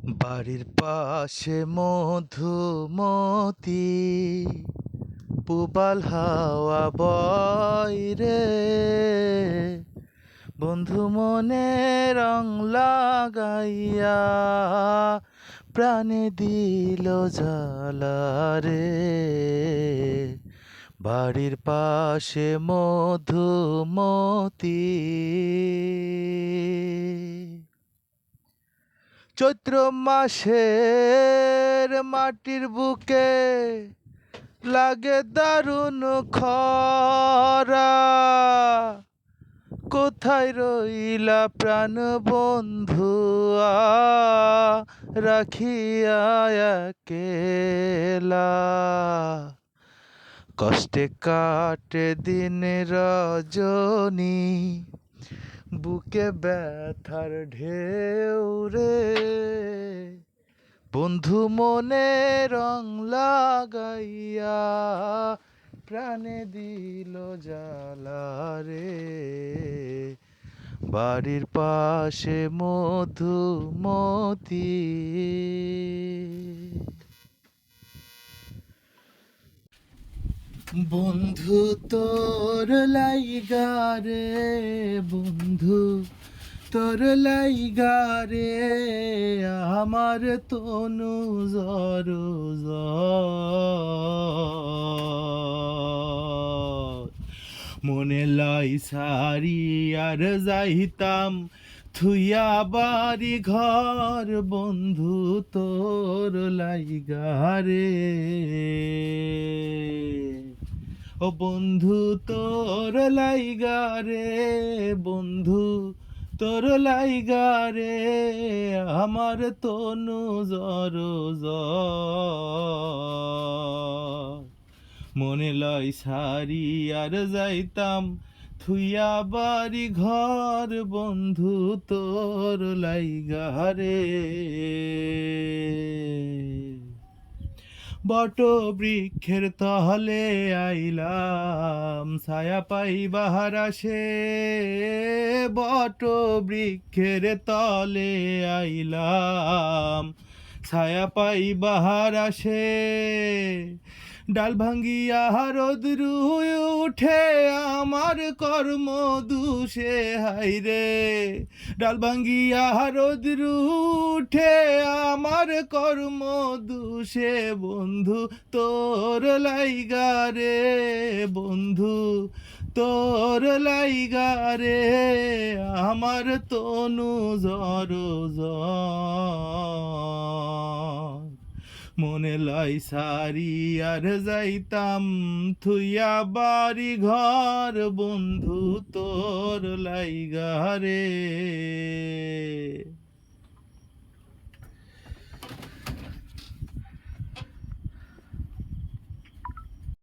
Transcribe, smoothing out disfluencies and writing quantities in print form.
বাড়ির পাশে মধুমতি পুবাল হাওয়া বয় রে, বন্ধু মনে রং লাগাইয়া প্রাণে দিল জ্বালা রে। বাড়ির পাশে মধুমতি। চৈত্র মাসের মাটির বুকে লাগে দারুণ খরা, কোথায় রইলা প্রাণ বন্ধু রাখিয়া একেলা। কষ্টে কাটে দিন রজনী, বুকে ব্যথার ঢেউ রে, বন্ধু মনে রং লাগাইয়া প্রাণে দিল জ্বালা রে। বাড়ির পাশে মধুমতি। বন্ধু তোর লাইগা রে, বন্ধু তোর লাইগা রে, আমার তনু জর মনে লাই সারি আর যাইতাম থুইয়া বাড়ি ঘর, বন্ধু তোর লাইগা রে। ও বন্ধু তোর লাইগা রে, বন্ধু তোর লাইগা রে, আমার তনু জর মনে লয় সারি আর যাইতাম থুইয়া বাড়ি ঘর, বন্ধু তোর লাইগা রে। বট বৃক্ষের তলে আইলাম ছায়া পাই বাহার আসে, বট বৃক্ষের তলে আইলাম ছায়া পাই বাহার আসে। ডাল ভাঙ্গিয়া রোদ্র উঠে আমার কর্ম দুষে হাইরে, ডাল ভাঙ্গিয়া রোদ্র উঠে আমার কর্ম দুষে, বন্ধু তোর লাইগা রে, বন্ধু তোর লাইগা রে, আমার তনু জর মনে লাই সারি আর যাইতাম থুইয়া বাড়ি ঘর, বন্ধু তোর লাইগা রে।